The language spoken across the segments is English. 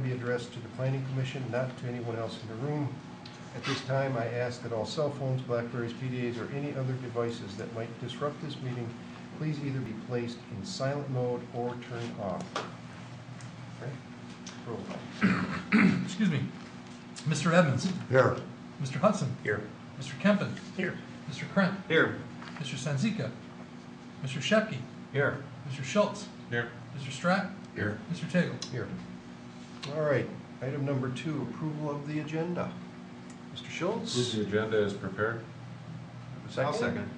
be addressed to the Planning Commission, not to anyone else in the room. At this time, I ask that all cell phones, BlackBerrys, PDAs, or any other devices that might disrupt this meeting please either be placed in silent mode or turned off. Okay. Roll call. Excuse me. Mr. Evans. Here. Mr. Hudson. Here. Mr. Kempen. Here. Mr. Krent. Here. Mr. Sanzika. Mr. Shepke. Here. Mr. Schultz. Here. Mr. Stratt. Here. Mr. Tagle. Here. All right. Item number 2, approval of the agenda. Mr. Schultz? The agenda is prepared. Second? I'll second.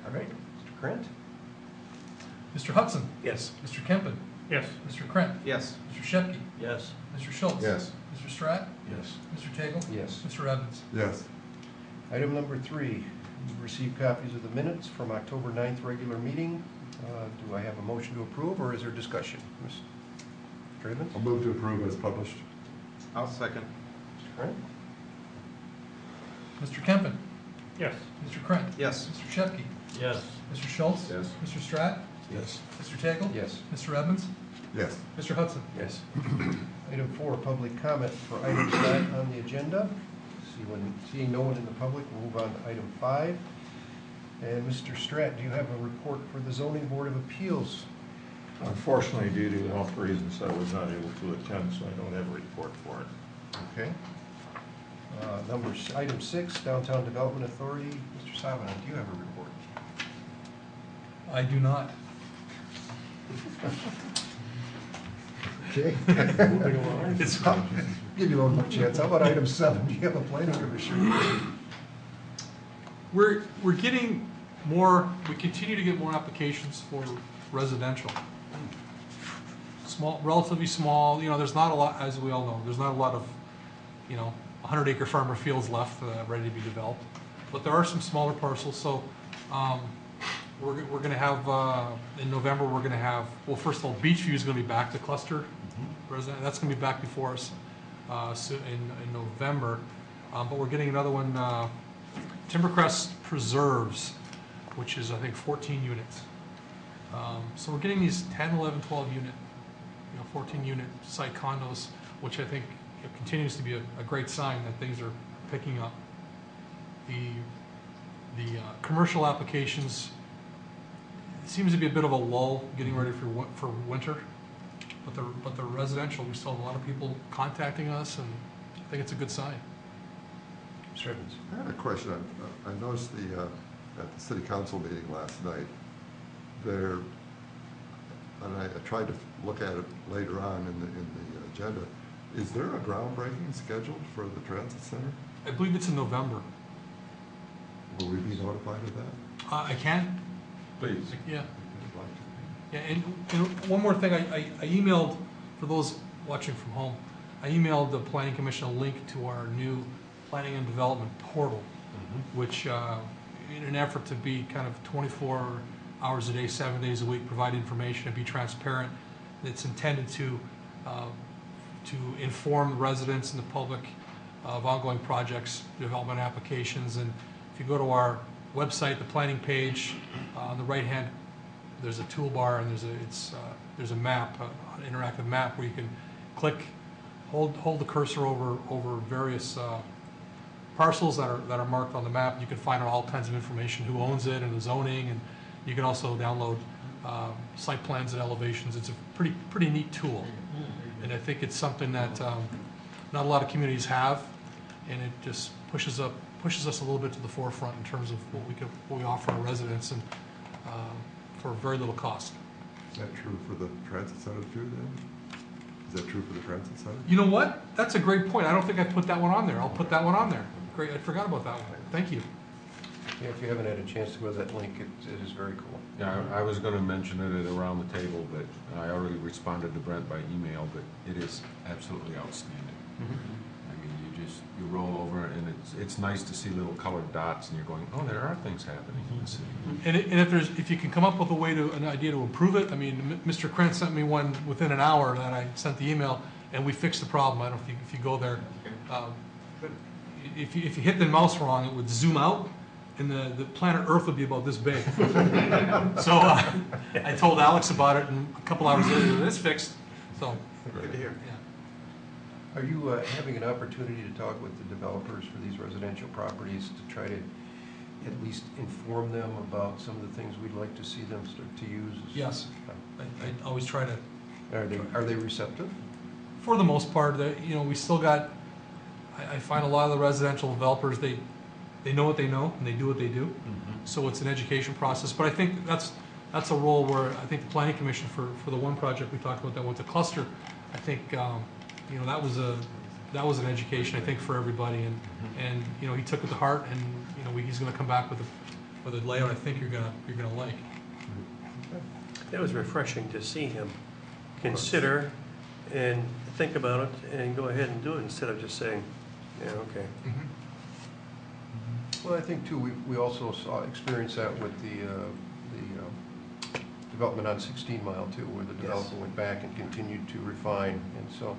All right. Mr. Krent? Mr. Hudson. Yes. Mr. Kempen. Yes. Mr. Krent. Yes. Mr. Shepke. Yes. Mr. Schultz. Yes. Mr. Stratt. Yes. Mr. Tagle. Yes. Mr. Evans. Yes. Item number 3, you've received copies of the minutes from October 9th regular meeting. Do I have a motion to approve, or is there discussion? Mr. Evans? I'll move to approve as published. I'll second. Mr. Krent? Mr. Kempen. Yes. Mr. Krent. Yes. Mr. Shepke. Yes. Mr. Schultz. Yes. Mr. Stratt. Yes. Mr. Tagle. Yes. Mr. Evans. Yes. Mr. Hudson. Yes. Item 4, public comment for items not on the agenda. Seeing no one in the public, we'll move on to item 5. And Mr. Stratt, do you have a report for the Zoning Board of Appeals? Unfortunately, due to health reasons, I was not able to attend, so I don't have a report for it. Okay. Item 6, Downtown Development Authority. Mr. Savana, do you have a report? I do not. Okay. Moving along. Give you a little more chance. How about item 7? Do you have a planning commission? We're getting more, we continue to get more applications for residential. Small, relatively small, there's not a lot, as we all know, there's not a lot of, 100-acre farmer fields left ready to be developed. But there are some smaller parcels, so we're going to have, in November, we're going to have, well, first of all, Beachview is going to be back to cluster resident. That's going to be back before us in November. But we're getting another one, Timbercrest Preserves, which is, I think, 14 units. So we're getting these 10, 11, 12 unit, 14 unit site condos, which I think continues to be a great sign that things are picking up. The commercial applications, it seems to be a bit of a lull getting ready for winter, but the residential, we still have a lot of people contacting us, and I think it's a good sign. Mr. Evans? I had a question. I noticed at the city council meeting last night, there, and I tried to look at it later on in the agenda. Is there a groundbreaking scheduled for the transit center? I believe it's in November. Will we be notified of that? I can. Please. Yeah. I'd like to. Yeah, and one more thing, I emailed, for those watching from home, I emailed the Planning Commission a link to our new Planning and Development portal, which in an effort to be kind of 24 hours a day, 7 days a week, provide information and be transparent, it's intended to inform residents and the public of ongoing projects, development applications. And if you go to our website, the planning page, on the right hand, there's a toolbar, and there's a map, an interactive map where you can click, hold the cursor over various parcels that are marked on the map. You can find out all kinds of information, who owns it and the zoning, and you can also download site plans and elevations. It's a pretty neat tool, and I think it's something that not a lot of communities have, and it just pushes us a little bit to the forefront in terms of what we offer our residents, and for very little cost. Is that true for the transit center too, then? Is that true for the transit center? You know what? That's a great point. I don't think I put that one on there. I'll put that one on there. Great. I forgot about that one. Thank you. Yeah, if you haven't had a chance to go to that link, it is very cool. Yeah, I was going to mention it at around the table, but I already responded to Brent by email, but it is absolutely outstanding. I mean, you roll over, and it's nice to see little colored dots, and you're going, oh, there are things happening in the city. And if you can come up with an idea to improve it, I mean, Mr. Krent sent me one within an hour that I sent the email, and we fixed the problem. I don't know if you go there. If you hit the mouse wrong, it would zoom out, and the planet Earth would be about this big. So I told Alex about it, and a couple hours later, it's fixed. So Good to hear. yeah. Are you having an opportunity to talk with the developers for these residential properties to try to at least inform them about some of the things we'd like to see them start to use? Yes. I always try to, Are they receptive? for the most part, we still got, I find a lot of the residential developers, they know what they know and they do what they do. So it's an education process, but I think that's a role where I think the planning commission for the one project we talked about that went to cluster, I think, that was an education, I think, for everybody, and he took it to heart, and he's going to come back with a layout I think you're gonna like. It was refreshing to see him consider and think about it and go ahead and do it instead of just saying, yeah, okay. Well, I think too, we also experienced that with the development on 16 Mile too, where the developer went back and continued to refine, and so,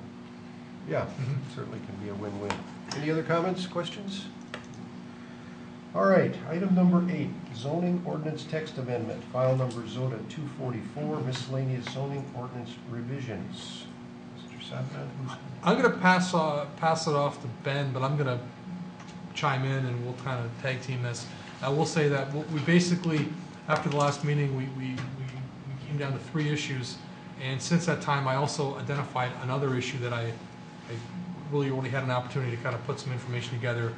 yeah, certainly can be a win-win. Any other comments, questions? All right, item number 8, zoning ordinance text amendment, file number ZOTA 244, miscellaneous zoning ordinance revisions. Mr. Sapna, who's? I'm going to pass it off to Ben, but I'm going to chime in and we'll kind of tag team this. I will say that we basically, after the last meeting, we came down to 3 issues, and since that time I also identified another issue that I really only had an opportunity to kind of put some information together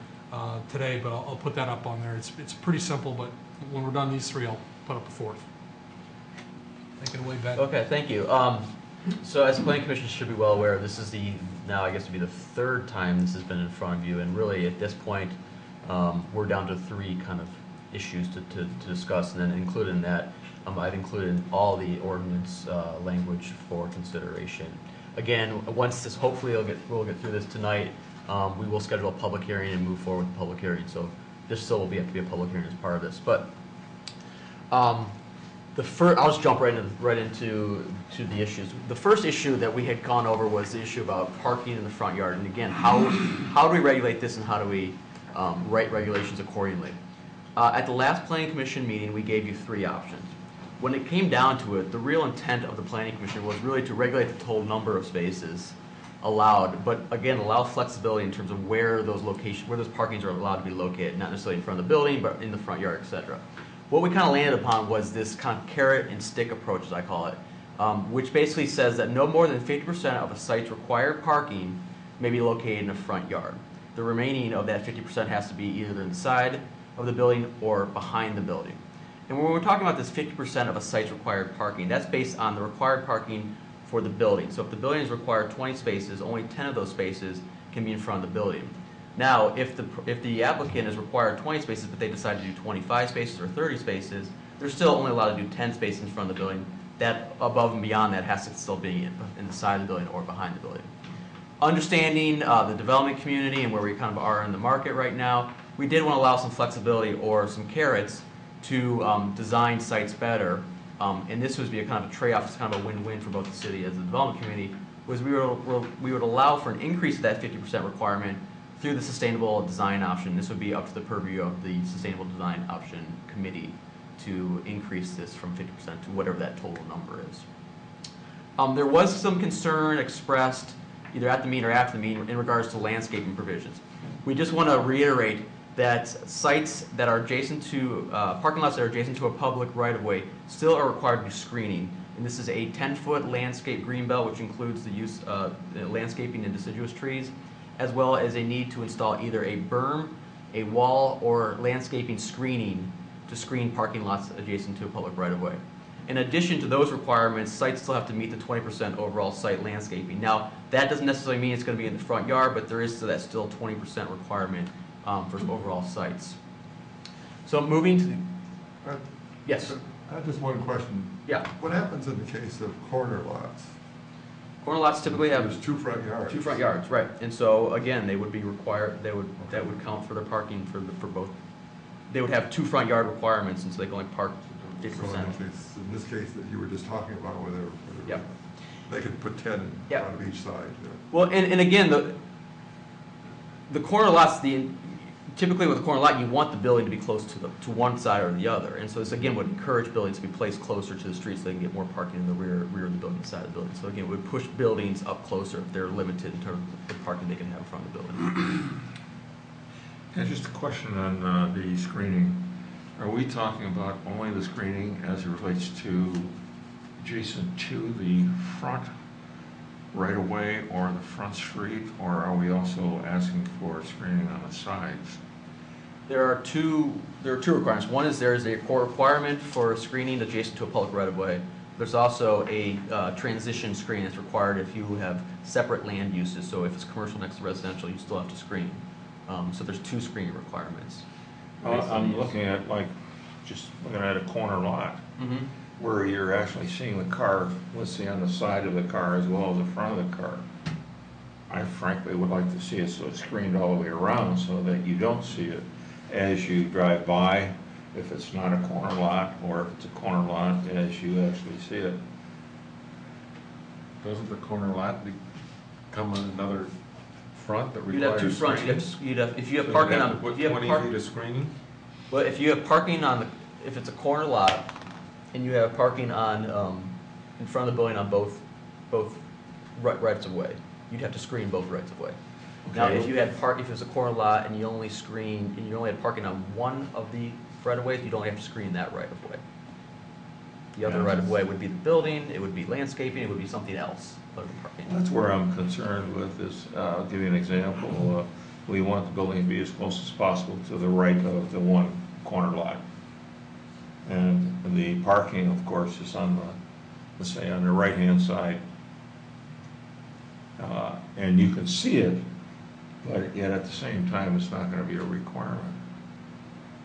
today, but I'll put that up on there. It's pretty simple, but when we're done these 3, I'll put up a 4th. Take it away, Ben. Okay, thank you. So as the Planning Commission should be well aware, this is now I guess to be the 3rd time this has been in front of you, and really at this point we're down to 3 kind of issues to discuss, and then included in that I've included all the ordinance language for consideration. Again, once this, hopefully we'll get through this tonight, we will schedule a public hearing and move forward with the public hearing. So this still will have to be a public hearing as part of this. But I'll just jump right into the issues. The first issue that we had gone over was the issue about parking in the front yard. And again, how do we regulate this, and how do we write regulations accordingly? At the last Planning Commission meeting, we gave you 3 options. When it came down to it, the real intent of the Planning Commission was really to regulate the total number of spaces allowed, but again, allow flexibility in terms of where those parkings are allowed to be located, not necessarily in front of the building, but in the front yard, etc. What we kind of landed upon was this kind of carrot and stick approach, as I call it, which basically says that no more than 50% of a site's required parking may be located in a front yard. The remaining of that 50% has to be either inside of the building or behind the building. And when we're talking about this 50% of a site's required parking, that's based on the required parking for the building. So if the building is required 20 spaces, only 10 of those spaces can be in front of the building. Now, if the applicant is required 20 spaces, but they decide to do 25 spaces or 30 spaces, they're still only allowed to do 10 spaces in front of the building. That above and beyond that has to still be in the side of the building or behind the building. Understanding the development community and where we kind of are in the market right now, we did want to allow some flexibility or some carrots to design sites better, and this would be a kind of a trade-off, it's kind of a win-win for both the city as the development community, was we would allow for an increase of that 50% requirement through the sustainable design option. This would be up to the purview of the sustainable design option committee to increase this from 50% to whatever that total number is. There was some concern expressed either at the meeting or after the meeting in regards to landscaping provisions. We just want to reiterate that sites that are adjacent to, parking lots that are adjacent to a public right-of-way still are required to do screening. And this is a 10-foot landscape green belt, which includes the use of landscaping and deciduous trees, as well as a need to install either a berm, a wall, or landscaping screening to screen parking lots adjacent to a public right-of-way. In addition to those requirements, sites still have to meet the 20% overall site landscaping. Now, that doesn't necessarily mean it's going to be in the front yard, but there is that still 20% requirement for overall sites. So moving to the, yes. I have just one question. Yeah. What happens in the case of corner lots? Corner lots typically have There's 2 front yards. 2 front yards, right? And so again, they would be required. That would count for their parking for both. They would have 2 front yard requirements, and so they can only park 50%. So in this case that you were just talking about, where Yep. they could put 10 in Yep. front of each side. Well, and again, the corner lots, typically with a corner lot, you want the building to be close to one side or the other. And so this again would encourage buildings to be placed closer to the street so they can get more parking in the rear of the building, the side of the building. So again, it would push buildings up closer if they're limited in terms of the parking they can have in front of the building. And just a question on the screening. Are we talking about only the screening as it relates to adjacent to the front right away or the front street, or are we also asking for screening on the sides? There are two requirements. One is there is a core requirement for screening adjacent to a public right-of-way. There's also a transition screen that's required if you have separate land uses. So if it's commercial next to residential, you still have to screen. So there's two screening requirements. I'm looking at just looking at a corner lot where you're actually seeing the car, let's say on the side of the car as well as the front of the car. I frankly would like to see it so it's screened all the way around so that you don't see it as you drive by, if it's not a corner lot, or if it's a corner lot as you actually see it. Doesn't the corner lot become another front that You'd have requires two fronts. screening? If you have So parking you'd on, have to put if you have 20 park, feet of screening? well, if you have parking on if it's a corner lot, and you have parking on in front of the building on both rights of way, you'd have to screen both rights of way. Now, Okay. if you had if it's a corner lot and you only had parking on one of the right of ways, you'd only have to screen that right of way. The other Yeah. right of way would be the building, it would be landscaping, it would be something else other than parking. That's where I'm concerned with is, I'll give you an example. We want the building to be as close as possible to the right of the one corner lot. And the parking, of course, is on the, let's say, on the right-hand side. And you can see it, but yet at the same time, it's not going to be a requirement.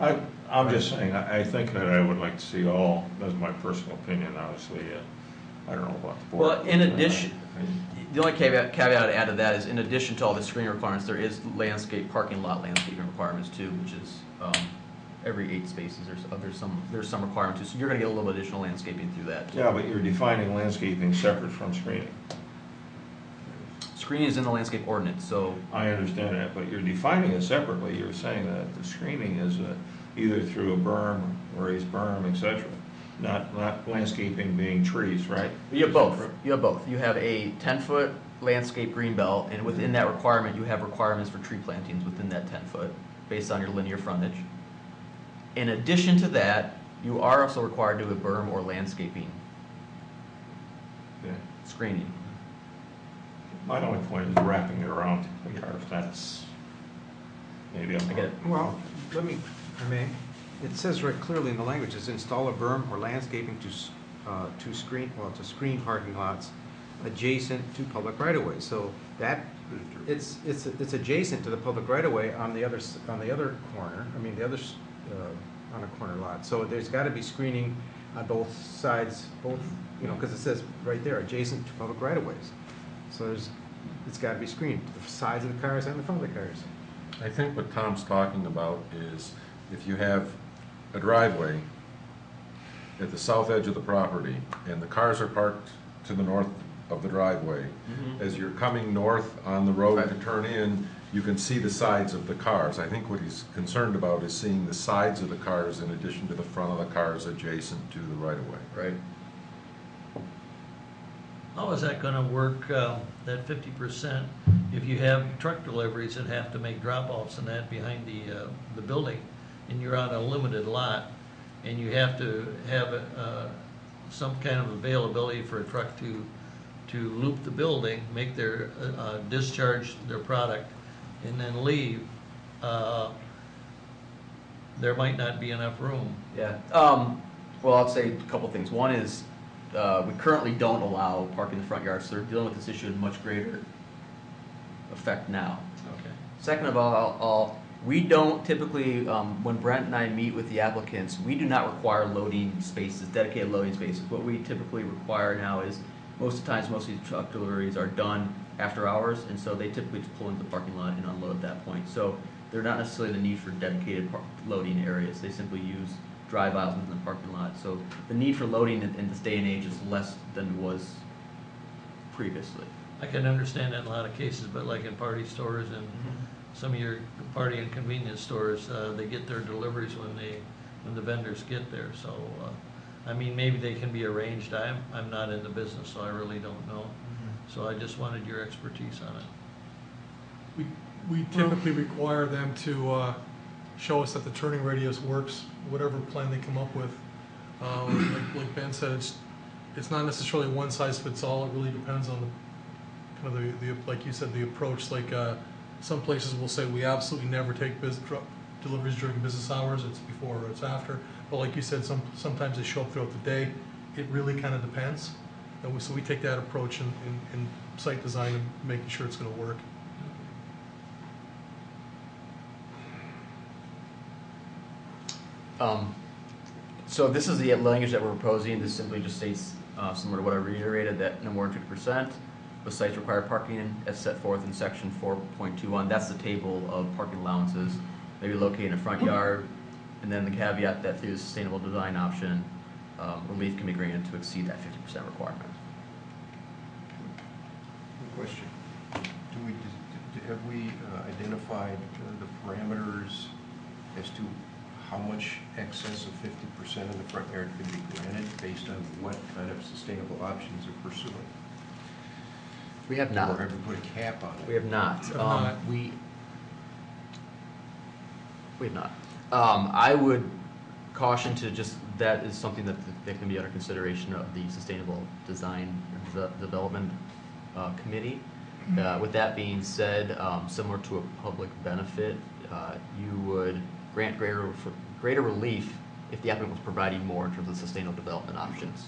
I'm just saying, I think that I would like to see all, that's my personal opinion, obviously. I don't know about the board. Well, in addition, the only caveat I'd add to that is in addition to all the screening requirements, there is parking lot landscaping requirements too, which is every 8 spaces, there's some requirements too. So you're gonna get a little additional landscaping through that. Yeah, but you're defining landscaping separate from screening. Screening is in the landscape ordinance, so I understand that, but you're defining it separately. You're saying that the screening is either through a berm, raised berm, etc. Not landscaping being trees, right? you have both. You have both. You have a 10-foot landscape green belt, and within that requirement, you have requirements for tree plantings within that 10-foot based on your linear frontage. In addition to that, you are also required to do a berm or landscaping Yeah. screening. My only point is wrapping it around the car fence. Maybe I'm. I get it. Well, let me, if I may, it says right clearly in the language, is install a berm or landscaping to screen parking lots adjacent to public right-of-way. So that, it's adjacent to the public right-of-way on the other corner, on a corner lot. So there's got to be screening on both sides, because it says right there, adjacent to public right-of-ways. So it's got to be screened, the sides of the cars and the front of the cars. I think what Tom's talking about is if you have a driveway at the south edge of the property and the cars are parked to the north of the driveway, as you're coming north on the road to turn in, you can see the sides of the cars. I think what he's concerned about is seeing the sides of the cars in addition to the front of the cars adjacent to the right-of-way. Right. How is that gonna work, that 50%, if you have truck deliveries that have to make drop-offs and that behind the building, and you're on a limited lot, and you have to have some kind of availability for a truck to loop the building, make their, discharge their product, and then leave, there might not be enough room. Yeah. Well, I'll say a couple things. One is we currently don't allow parking in the front yard, so they're dealing with this issue in much greater effect now. Okay. Second of all, we don't typically, when Brent and I meet with the applicants, we do not require loading spaces, dedicated loading spaces. What we typically require now is most of the times, most of these truck deliveries are done after hours, and so they typically just pull into the parking lot and unload at that point. So they're not necessarily the need for dedicated loading areas. They simply use drive aisles within the parking lot. So the need for loading in this day and age is less than it was previously. I can understand that in a lot of cases, but like in party stores and some of your party and convenience stores, they get their deliveries when the vendors get there, so, I mean, maybe they can be arranged. I'm not in the business, so I really don't know. So I just wanted your expertise on it. We typically require them to show us that the turning radius works, whatever plan they come up with. Like Ben said, it's not necessarily one size fits all. It really depends on the kind of the like you said, the approach. Like some places will say we absolutely never take deliveries during business hours. It's before or it's after. But like you said, sometimes they show up throughout the day. It really kind of depends. And so we take that approach in site design and making sure it's going to work. So this is the language that we're proposing. This simply just states, similar to what I reiterated, that no more than 50% of sites require parking as set forth in section 4.21. That's the table of parking allowances, maybe located in a front yard, and then the caveat that through the sustainable design option, relief can be granted to exceed that 50% requirement. Question. Have we identified the parameters as to how much excess of 50% in the front yard can be granted based on what kind of sustainable options are pursuing? We have not. Or have we put a cap on it? We have not. We have not. I would caution to just, that is something that can be under consideration of the Sustainable Design Development Committee. With that being said, similar to a public benefit, you would grant greater relief if the applicant was providing more in terms of sustainable development options.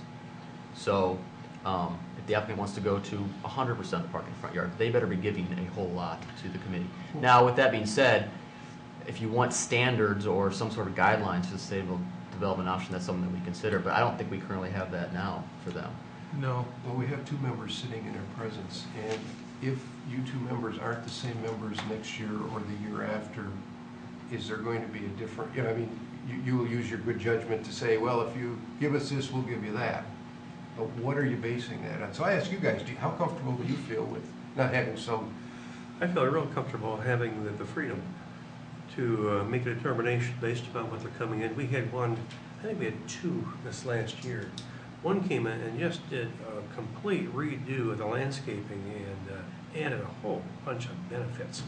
So if the applicant wants to go to 100% of the parking in the front yard, they better be giving a whole lot to the committee. Now, with that being said, if you want standards or some sort of guidelines for sustainable development option, that's something that we consider, but I don't think we currently have that now for them. No. Well, we have two members sitting in our presence, and if you two members aren't the same members next year or the year after, is there going to be a different, I mean, you will use your good judgment to say, well, if you give us this, we'll give you that. But what are you basing that on? So I ask you guys, how comfortable do you feel with not having some? I feel real comfortable having the freedom to make a determination based upon what they're coming in. We had one, I think we had two this last year. One came in and just did a complete redo of the landscaping and added a whole bunch of benefits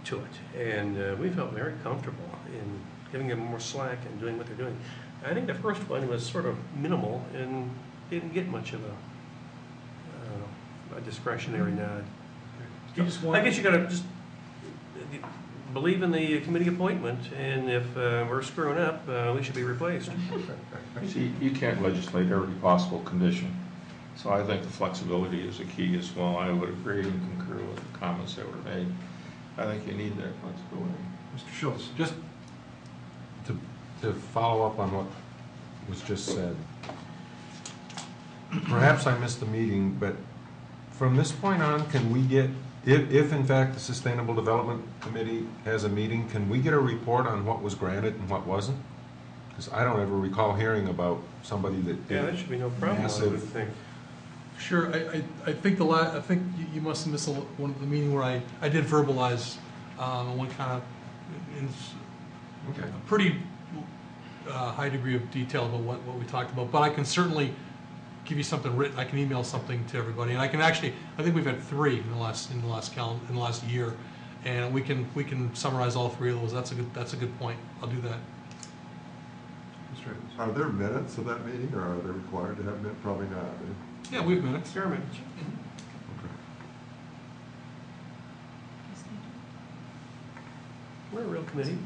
to it. And we felt very comfortable in giving them more slack and doing what they're doing. I think the first one was sort of minimal and didn't get much of a discretionary nod. I guess you gotta just believe in the committee appointment, and if we're screwing up, we should be replaced. See, you can't legislate every possible condition, so I think the flexibility is a key as well. I would agree and concur with the comments that were made. I think you need that flexibility. Mr. Schultz. Just to follow up on what was just said, perhaps I missed the meeting, but from this point on, can we get, if in fact the Sustainable Development Committee has a meeting, can we get a report on what was granted and what wasn't? Because I don't ever recall hearing about somebody that did. Yeah, that should be no problem, I would think. Sure, I think I think you must have missed one of the meeting where I did verbalize one kind of a pretty high degree of detail about what we talked about. But I can certainly give you something written. I can email something to everybody, and I can actually. I think we've had 3 in the last year, and we can summarize all 3 of those. That's a good point. I'll do that. Are there minutes of that meeting, or are they required to have minutes? Probably not. Yeah, we have minutes. There are minutes. We're a real committee.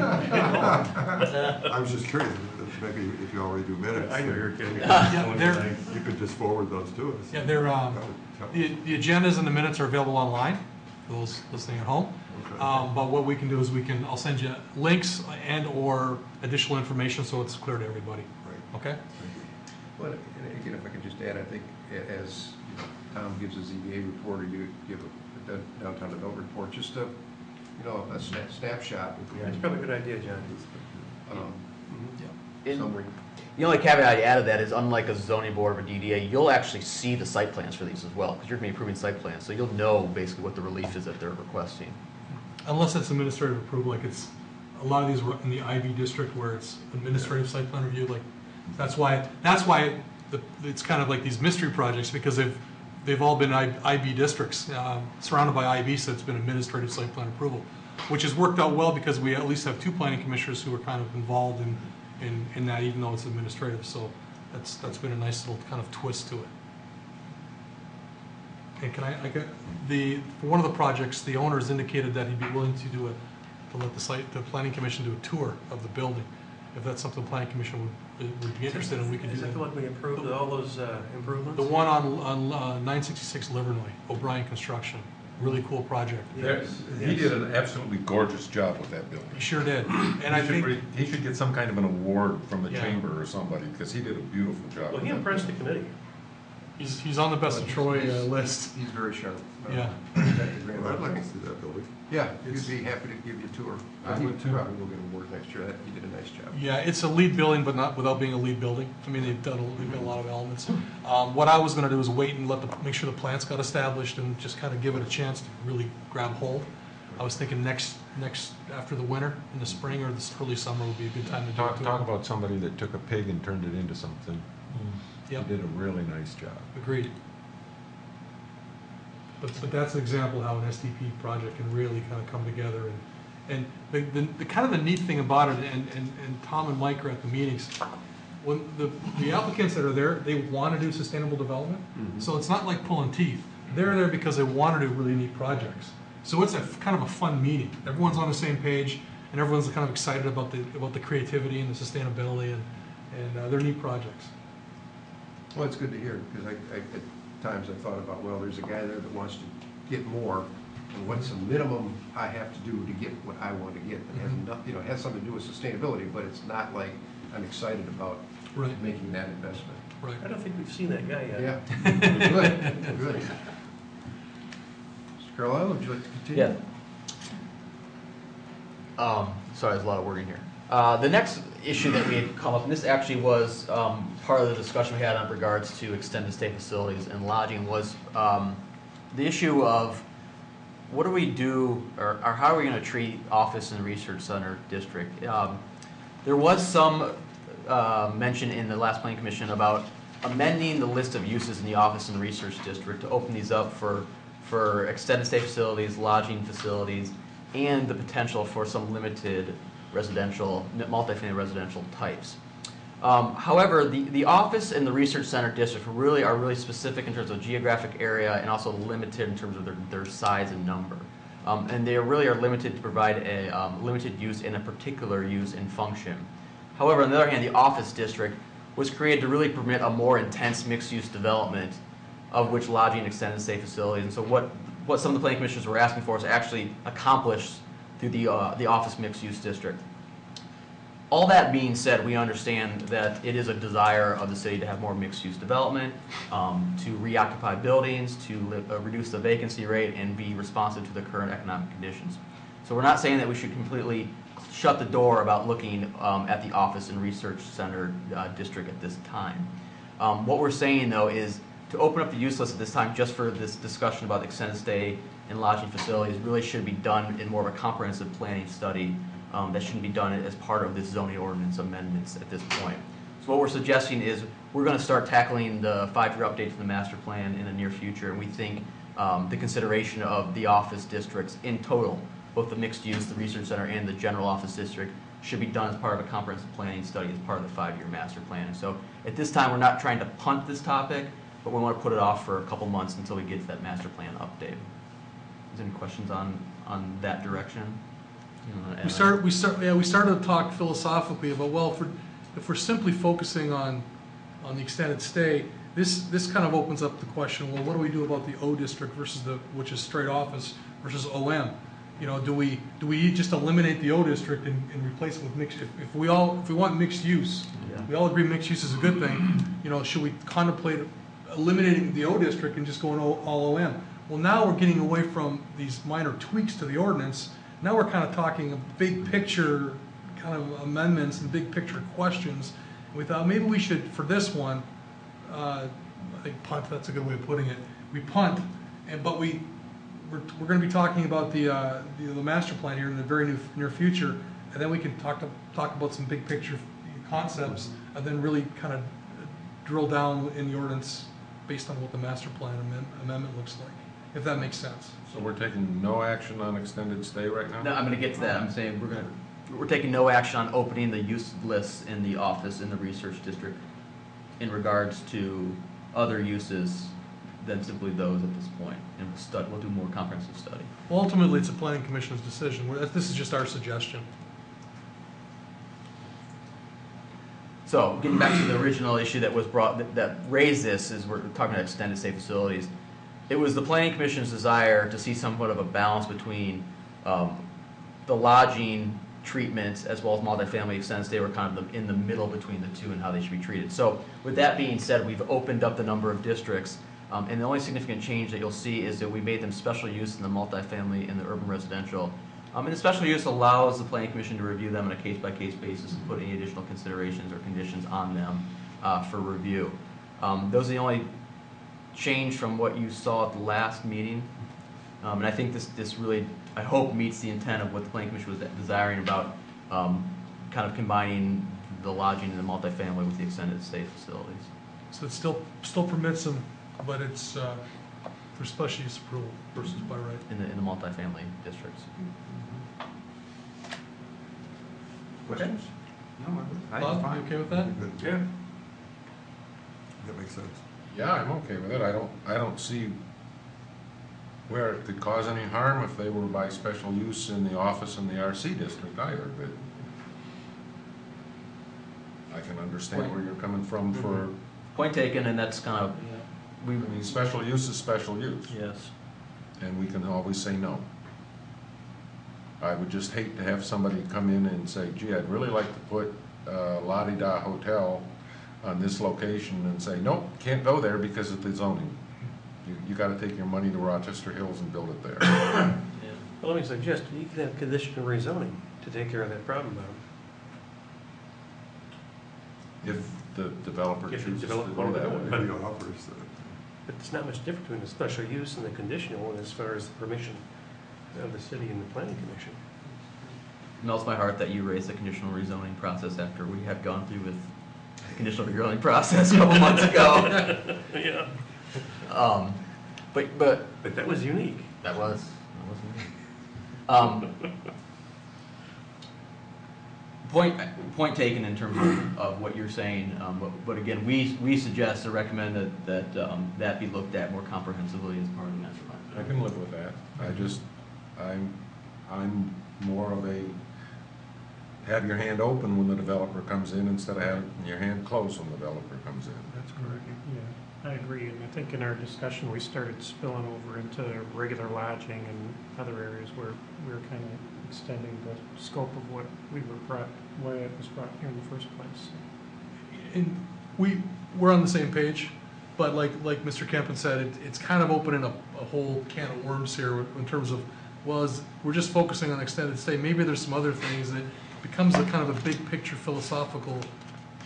I was just curious, maybe if you already do minutes. I know you're kidding. Yeah, You could just forward those to us. yeah, the agendas and the minutes are available online for those listening at home. Okay. But what we can do is I'll send you links and/or additional information so it's clear to everybody. Right. Okay? Well, and again, if I could just add, I think as Tom gives a ZBA report, or you give a downtown development report, just a snapshot. That's probably a good idea, John. In, Summary. The only caveat I add to that is, unlike a zoning board or DDA, you'll actually see the site plans for these as well, because you're going to be approving site plans, so you'll know basically what the relief is that they're requesting. Unless it's administrative approval, like it's, a lot of these were in the IB district where it's administrative site plan review, like, that's why it's kind of like these mystery projects, because they've all been IB districts, surrounded by IB, so it's been administrative site plan approval, which has worked out well because we at least have 2 planning commissioners who are kind of involved in that, even though it's administrative, so that's been a nice little kind of twist to it. And can I get for one of the projects, the owner has indicated that he'd be willing to let the planning commission do a tour of the building. If that's something the planning commission would be interested in, we could do Is that that. the one we approved, all those improvements? The one on 966 Livernois, O'Brien Construction, really cool project. He did an absolutely gorgeous job with that building. He sure did, and I think He should get some kind of an award from the Yeah. chamber or somebody, because he did a beautiful job. Well, with he that impressed the building. committee. he's on the best of Troy list. He's very sharp. Yeah. Well, I'd like to see that building. Yeah, he'd be happy to give you a tour. I would too. Probably will get an award next year. He did a nice job. Yeah, it's a lead building, but not without being a lead building. I mean, they've got a lot of elements. What I was going to do is wait and make sure the plants got established and just kind of give it a chance to really grab hold. I was thinking next after the winter, in the spring or the early summer would be a good time to do it. Talk about somebody that took a pig and turned it into something. Yep. He did a really nice job. Agreed. But that's an example how an SDP project can really kind of come together, and the kind of the neat thing about it, and Tom and Mike are at the meetings, when the applicants that are there, they want to do sustainable development, so it's not like pulling teeth. They're there because they want to do really neat projects. So it's kind of a fun meeting. Everyone's on the same page, and everyone's kind of excited about the creativity and the sustainability, and they're neat projects. Well, it's good to hear, because at times I thought about, well, there's a guy there that wants to get more, and what's the minimum I have to do to get what I want to get? It has nothing, it has something to do with sustainability, but it's not like I'm excited about Right. making that investment. Right. I don't think we've seen that guy yet. Yeah, good, good. Mr. Carlisle, would you like to continue? Yeah. Sorry, there's a lot of wording here. The next issue that we had come up, and this actually was part of the discussion we had in regards to extended stay facilities and lodging, was the issue of what do we do, or how are we going to treat office and research center district? There was some mention in the last planning commission about amending the list of uses in the office and research district to open these up for extended stay facilities, lodging facilities, and the potential for some limited residential, multifamily residential types. However, the office and the research center district are really specific in terms of geographic area and also limited in terms of their size and number. And they really are limited to provide a limited use in a particular use and function. However, on the other hand, the office district was created to really permit a more intense mixed-use development, of which lodging and extended stay facilities. And so what some of the planning commissioners were asking for is actually accomplished through the office mixed-use district. All that being said, we understand that it is a desire of the city to have more mixed-use development, to reoccupy buildings, to reduce the vacancy rate, and be responsive to the current economic conditions. So we're not saying that we should completely shut the door about looking at the office and research center district at this time. What we're saying, though, is to open up the use list at this time just for this discussion about extended stay and lodging facilities really should be done in more of a comprehensive planning study that shouldn't be done as part of this zoning ordinance amendments at this point. So what we're suggesting is we're going to start tackling the 5-year update to the master plan in the near future, and we think the consideration of the office districts in total, both the mixed use, the research center, and the general office district, should be done as part of a comprehensive planning study as part of the 5-year master plan. And so at this time, we're not trying to punt this topic, but we want to put it off for a couple months until we get to that master plan update. Is there any questions on that direction? We started to talk philosophically about, well, if we're simply focusing on the extended stay, this kind of opens up the question, well, what do we do about the O district versus which is straight office versus OM? Do we just eliminate the O district and replace it with mixed? If we want mixed use, we all agree mixed use is a good thing. Should we contemplate eliminating the O district and just going all OM? Well, now we're getting away from these minor tweaks to the ordinance. Now we're kind of talking a big picture kind of amendments and big picture questions, We thought maybe we should, for this one, I think punt, that's a good way of putting it. We punt, but we're going to be talking about the master plan here in the very near future, and then we can talk about some big picture concepts, and then really kind of drill down in the ordinance based on what the master plan amendment looks like, if that makes sense. So we're taking no action on extended stay right now? No, I'm gonna get to that. I'm saying we're taking no action on opening the use lists in the office in the research district in regards to other uses than simply those at this point. And we'll do more comprehensive study. Well, ultimately, it's a planning commission's decision. This is just our suggestion. So, getting back to the original issue that was that raised this, is we're talking about extended stay facilities. It was the planning commission's desire to see somewhat of a balance between the lodging treatments as well as multifamily extended stay were kind of in the middle between the two and how they should be treated. So, with that being said, we've opened up the number of districts, and the only significant change that you'll see is that we made them special use in the multifamily and the urban residential. And the special use allows the planning commission to review them on a case-by-case basis and put any additional considerations or conditions on them for review. Those are the only change from what you saw at the last meeting. And I think this really, I hope, meets the intent of what the planning commission was desiring about kind of combining the lodging and the multifamily with the extended stay facilities. So it still permits them, but it's for special use approval versus by right. In the multifamily districts. Questions? No, I'm Bob, fine. you okay with that? Yeah. That makes sense. Yeah, I'm okay with it. I don't see where it could cause any harm if they were by special use in the office in the RC district either, but I can understand where you're coming from for, Point taken, and that's kind of, I mean, special use is special use, Yes. and we can always say no. I would just hate to have somebody come in and say, gee, I'd really like to put La-di-da Hotel on this location, and say, nope, can't go there because of the zoning. You gotta take your money to Rochester Hills and build it there. Yeah. Well, let me suggest, you can have conditional rezoning to take care of that problem, Bob. If the developer If the chooses to developer go wanted to that do it. way. Maybe offers, But it's not much different between the special use and the conditional one as far as the permission of the city and the planning commission. it melts my heart that you raised the conditional rezoning process after we had gone through with the conditional rezoning process a couple months ago. Yeah. But But that was unique. that wasn't me. Point taken in terms of what you're saying, but again, we suggest or recommend that be looked at more comprehensively as part of the master plan. I can live with that. I'm more of a, have your hand open when the developer comes in instead of having your hand closed when the developer comes in. That's correct. Yeah, I agree. And I think in our discussion, we started spilling over into regular lodging and other areas where we were kind of extending the scope of what we were why it was brought here in the first place. And we're on the same page, but like Mr. Kempen said, it's kind of opening up a whole can of worms here in terms of, we're just focusing on extended stay. Maybe there's some other things that becomes a kind of a big picture philosophical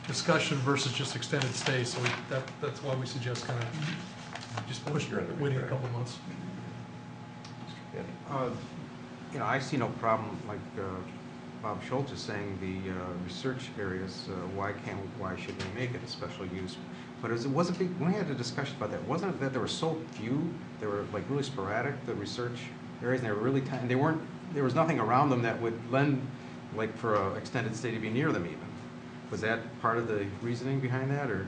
discussion versus just extended stay. So that's why we suggest kind of just waiting a couple months. I see no problem, like Bob Schultz is saying, the research areas, why should they make it a special use? But it was a big, when we had a discussion about that, wasn't it that there were so few, they were like really sporadic, the research areas, and they were really tiny, there was nothing around them that would lend, like for an extended stay to be near them even. Was that part of the reasoning behind that, or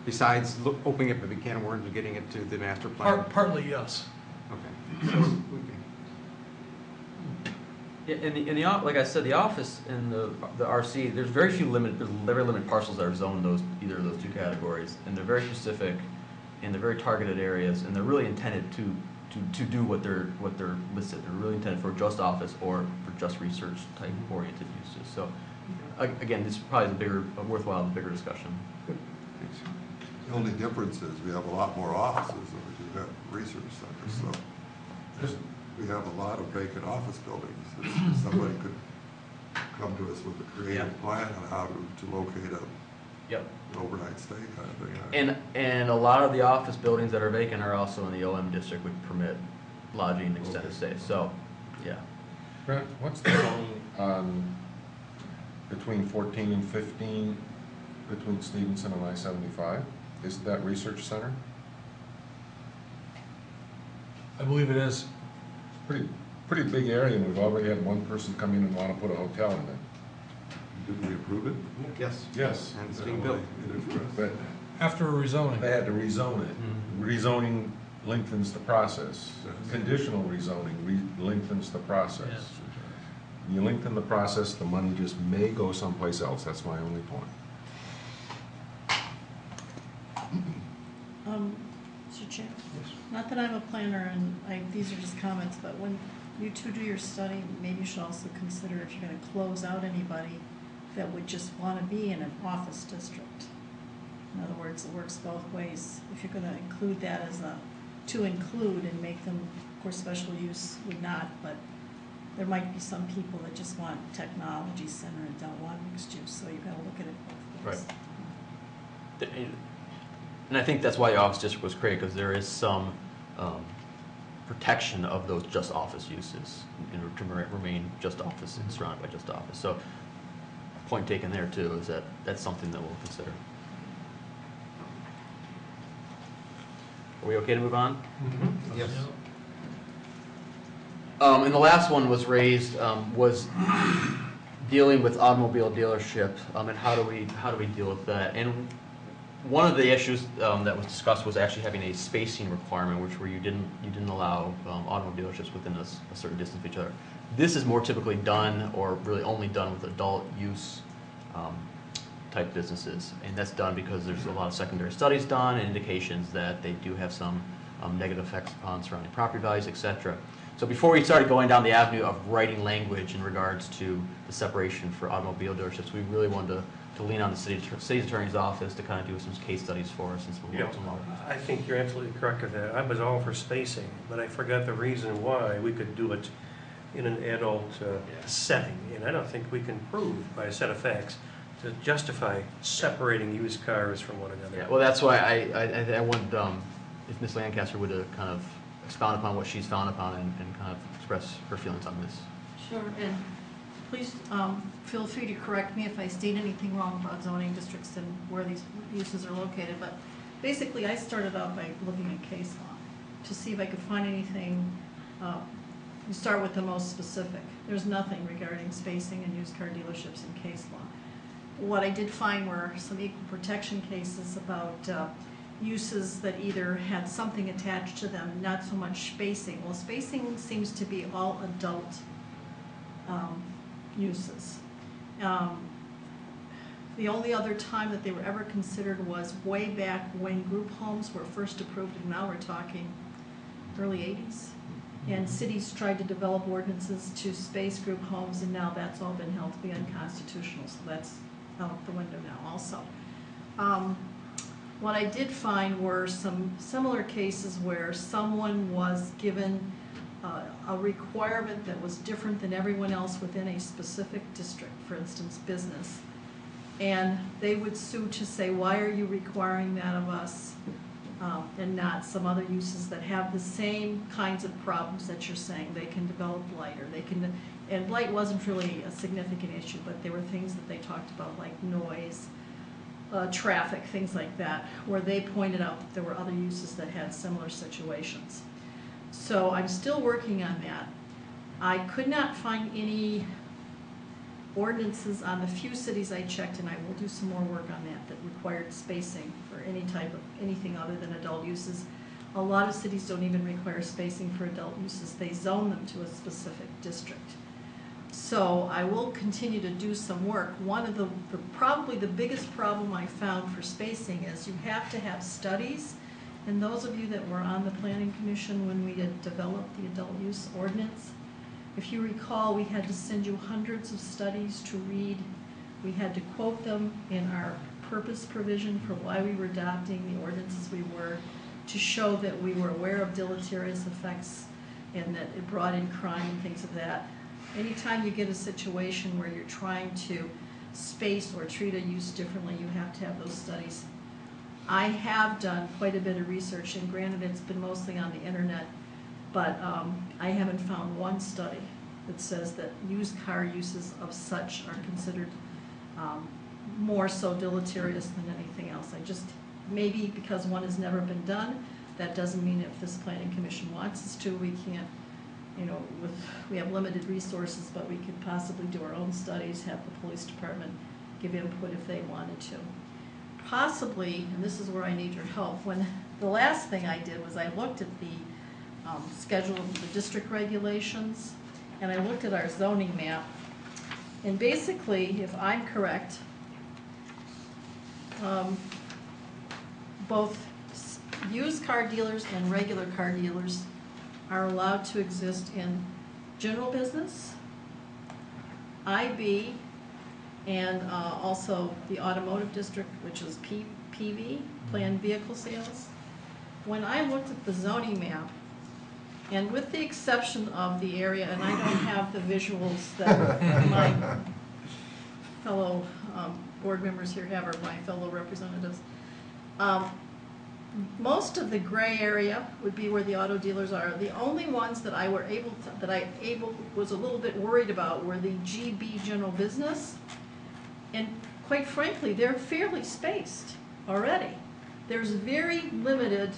besides opening up a big can of worms and getting it to the master plan? Partly, yes. Okay. So, Yeah, in the like I said, the office and the RC, there's very limited parcels that are zoned either of those two categories, and they're very specific, and they're very targeted areas, and they're really intended to do what they're listed. They're really intended for just office or for just research type oriented uses. So, again, this is probably the bigger discussion. The only difference is we have a lot more offices than we do have research centers, so we have a lot of vacant office buildings. Somebody could come to us with a creative plan on how to locate Yep. overnight stay kind of thing. And a lot of the office buildings that are vacant are also in the OM district, which permit lodging and extended stay, so, yeah. Brent, what's the zoning on between 14 and 15, between Stevenson and I-75? Is that research center? I believe it is. Pretty big area, and we've already had one person come in and want to put a hotel in it. Did we approve it? Yes. Yes. And it's being built. It is for us. But After a rezoning. they had to rezone it. Rezoning lengthens the process. Yes. Conditional rezoning lengthens the process. Yes. You lengthen the process, the money just may go someplace else. That's my only point. Mr. Chair, not that I'm a planner and these are just comments, but when you two do your study, maybe you should also consider if you're gonna close out anybody that would just wanna be in an office district. In other words, it works both ways. If you're gonna include that as to include and make them, of course, special use would not, but there might be some people that just want technology center and don't want mixed use, so you gotta look at it both ways. Right. And I think that's why the office district was created, because there is some protection of those just office uses, in order to remain just office and surrounded by just office. So, point taken there too, is that that's something that we'll consider. Are we okay to move on? Yes. And the last one was raised, was dealing with automobile dealership, and how do we deal with that? And one of the issues that was discussed was actually having a spacing requirement, where you didn't allow automobile dealerships within a certain distance of each other. This is more typically done, or really only done, with adult use type businesses, and that's done because there's a lot of secondary studies done and indications that they do have some negative effects upon surrounding property values, etc. So before we started going down the avenue of writing language in regards to the separation for automobile dealerships, we really wanted to lean on the city attorney's office to kind of do some case studies for us, since we worked on a lot of these. I think you're absolutely correct with that. I was all for spacing, but I forgot the reason why we could do it in an adult setting. And I don't think we can prove by a set of facts to justify separating used cars from one another. Yeah, well, that's why I would, if Ms. Lancaster would kind of expound upon what she's found upon and kind of express her feelings on this. Sure, and please feel free to correct me if I state anything wrong about zoning districts and where these uses are located, but basically I started out by looking at case law to see if I could find anything. You start with the most specific. There's nothing regarding spacing and used car dealerships in case law. What I did find were some equal protection cases about uses that either had something attached to them, not so much spacing. Well, spacing seems to be all adult uses. The only other time that they were ever considered was way back when group homes were first approved, and now we're talking early 80s. And cities tried to develop ordinances to space group homes, and now that's all been held to be unconstitutional, so that's out the window now also. What I did find were some similar cases where someone was given a requirement that was different than everyone else within a specific district, for instance, business. And they would sue to say, why are you requiring that of us and not some other uses that have the same kinds of problems that you're saying? They can develop light, or they can, and light wasn't really a significant issue, but there were things that they talked about like noise, traffic, things like that, where they pointed out that there were other uses that had similar situations. So I'm still working on that. I could not find any ordinances on the few cities I checked, and I will do some more work on that, that required spacing for any type of, anything other than adult uses. A lot of cities don't even require spacing for adult uses. They zone them to a specific district. So I will continue to do some work. One of the probably the biggest problem I found for spacing is you have to have studies. And those of you that were on the Planning Commission when we had developed the adult use ordinance, if you recall, we had to send you hundreds of studies to read. We had to quote them in our purpose provision for why we were adopting the ordinances we were, to show that we were aware of deleterious effects and that it brought in crime and things of that. Anytime you get a situation where you're trying to space or treat a use differently, you have to have those studies. I have done quite a bit of research, and granted, it's been mostly on the internet, but I haven't found one study that says that used car uses of such are considered more so deleterious than anything else. I just, maybe because one has never been done, that doesn't mean if this planning commission wants us to, we can't, you know, we have limited resources, but we could possibly do our own studies, have the police department give input if they wanted to. Possibly, and this is where I need your help, when the last thing I did was I looked at the schedule of the district regulations, and I looked at our zoning map, and basically, if I'm correct, both used car dealers and regular car dealers are allowed to exist in general business, IB, and also the automotive district, which is PV, planned vehicle sales. When I looked at the zoning map, and with the exception of the area, and I don't have the visuals that my fellow board members here have, or my fellow representatives, most of the gray area would be where the auto dealers are. The only ones that I was a little bit worried about were the GB general business, and quite frankly, they're fairly spaced already. There's very limited.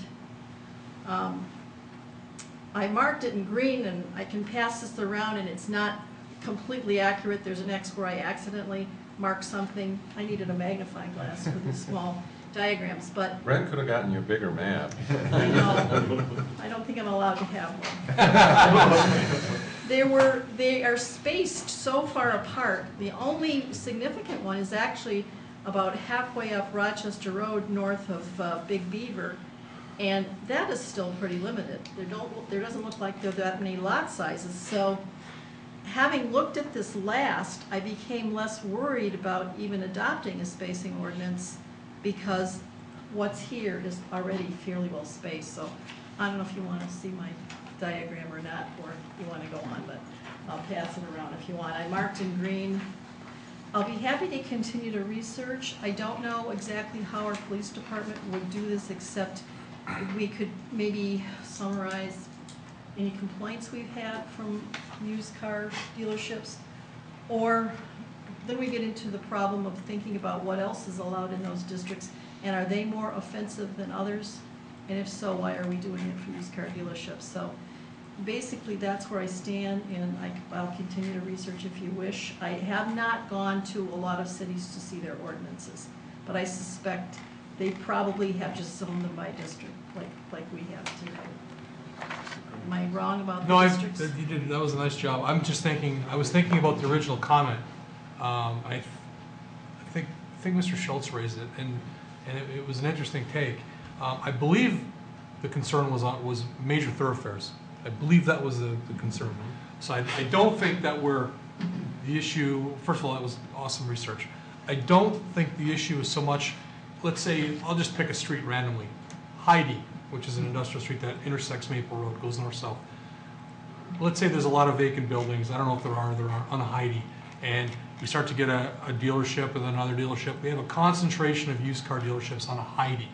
I marked it in green, and I can pass this around, and it's not completely accurate. There's an X where I accidentally marked something. I needed a magnifying glass for these small diagrams, but Brent could have gotten you a bigger map. I know. I don't think I'm allowed to have one. They are spaced so far apart. The only significant one is actually about halfway up Rochester Road north of Big Beaver, and that is still pretty limited. There doesn't look like there are that many lot sizes. So having looked at this last, I became less worried about even adopting a spacing ordinance, because what's here is already fairly well spaced. So I don't know if you want to see my diagram or not, or you want to go on, but I'll pass it around if you want. I marked in green. I'll be happy to continue to research. I don't know exactly how our police department would do this, except we could maybe summarize any complaints we've had from used car dealerships, or then we get into the problem of thinking about what else is allowed in those districts, and are they more offensive than others? And if so, why are we doing it for used car dealerships? So basically, that's where I stand, and I'll continue to research if you wish. I have not gone to a lot of cities to see their ordinances, but I suspect they probably have just zoned them by district, like we have today. Am I wrong about the districts? No, you did. That was a nice job. I was thinking about the original comment. I think Mr. Schultz raised it, and it was an interesting take. I believe the concern was major thoroughfares. I believe that was the concern. So I don't think that the issue. First of all, that was awesome research. I don't think the issue is so much. Let's say I'll just pick a street randomly, Heidi, which is an industrial street that intersects Maple Road, goes north-south. Let's say there's a lot of vacant buildings. I don't know if there are on Heidi, and we start to get a dealership and another dealership. We have a concentration of used car dealerships on a Heidi.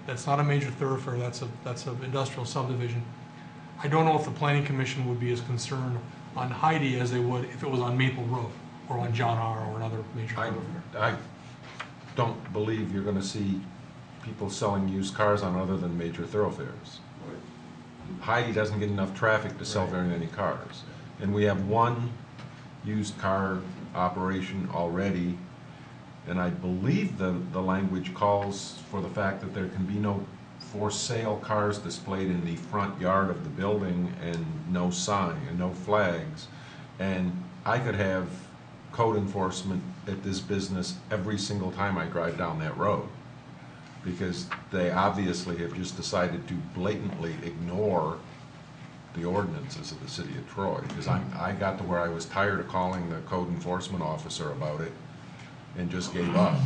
That's not a major thoroughfare. That's an industrial subdivision. I don't know if the Planning Commission would be as concerned on Heidi as they would if it was on Maple Road or on John R. or another major thoroughfare. I don't believe you're going to see people selling used cars on other than major thoroughfares. Heidi doesn't get enough traffic to sell very many cars. And we have one used car operation already, and I believe the language calls for the fact that there can be no for sale cars displayed in the front yard of the building, and no sign and no flags. And I could have code enforcement at this business every single time I drive down that road, because they obviously have just decided to blatantly ignore the ordinances of the city of Troy. Because I got to where I was tired of calling the code enforcement officer about it and just gave up,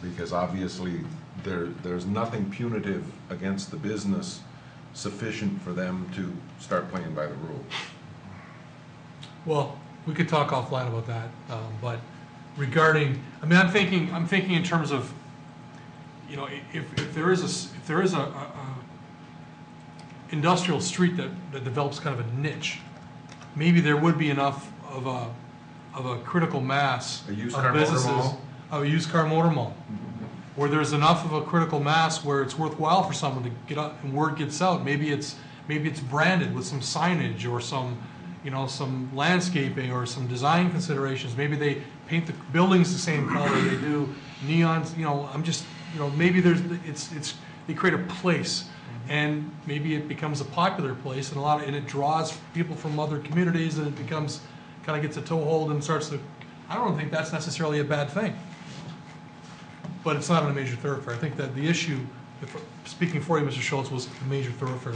because obviously there's nothing punitive against the business sufficient for them to start playing by the rules. Well, we could talk offline about that, but regarding, I mean, I'm thinking in terms of, you know, if there is a industrial street that develops kind of a niche, maybe there would be enough of a critical mass A used of car motor businesses, mall? a used car motor mall, where there's enough of a critical mass where it's worthwhile for someone to get out and word gets out. Maybe it's branded with some signage or some, you know, some landscaping or some design considerations. Maybe they paint the buildings the same color, they do neons, you know, I'm just, you know, maybe they create a place, and maybe it becomes a popular place, and it draws people from other communities, and it becomes, kind of gets a toehold and starts to, I don't think that's necessarily a bad thing. But it's not on a major thoroughfare. I think that the issue, speaking for you, Mr. Schultz, was a major thoroughfare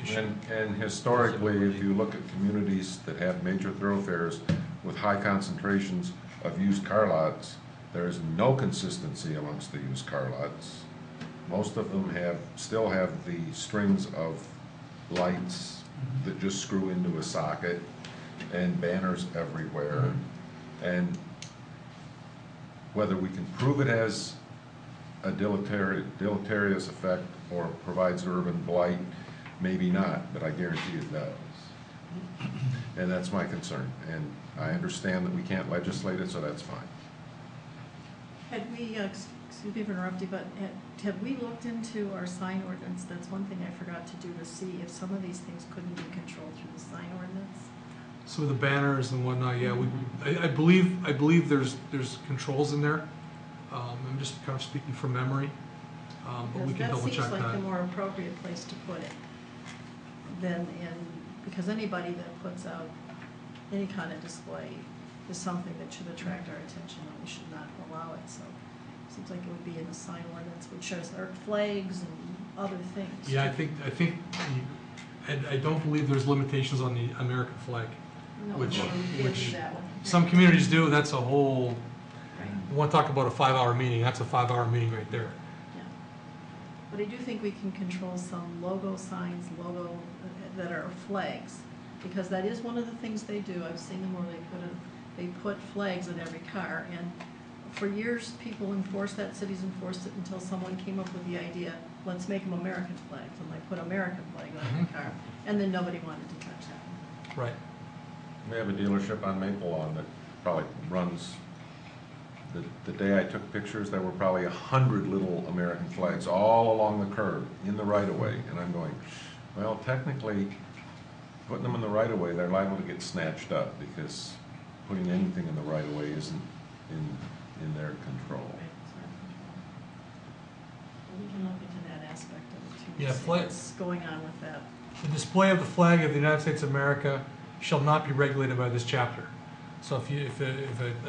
issue. And historically, if you look at communities that have major thoroughfares with high concentrations of used car lots, there is no consistency amongst the used car lots. Most of them still have the strings of lights that just screw into a socket and banners everywhere. And whether we can prove it has a deleterious effect or provides urban blight, maybe not, but I guarantee it does. And that's my concern. And I understand that we can't legislate it, so that's fine. Had we, excuse me for interrupting, but have we looked into our sign ordinance? That's one thing I forgot to do, to see if some of these things couldn't be controlled through the sign ordinance. So the banners and whatnot, yeah, I believe there's controls in there. I'm just kind of speaking from memory, but we can double check That seems like that. the more appropriate place to put it because anybody that puts out any kind of display is something that should attract our attention, and we should not allow it. So it seems like it would be in the sign ordinance, which shows our flags and other things. Yeah, I think, and I don't believe there's limitations on the American flag. No, which- we can't do which that one. Some communities do. That's a whole, Right. you want to talk about a 5-hour meeting, that's a 5-hour meeting right there. Yeah. But I do think we can control some logo signs, that are flags, because that is one of the things they do. I've seen them where they put flags in every car, and for years, people enforced that, cities enforced it until someone came up with the idea, let's make them American flags, and they put American flag on every car, and then nobody wanted to touch that one. Right. We have a dealership on Maple Lawn that probably runs, the day I took pictures, there were probably 100 little American flags all along the curb in the right-of-way. And I'm going, well, technically, putting them in the right-of-way, they're liable to get snatched up because putting anything in the right-of-way isn't in their control. We can look into that aspect of it too. Yeah, see what's going on with that. The display of the flag of the United States of America shall not be regulated by this chapter. So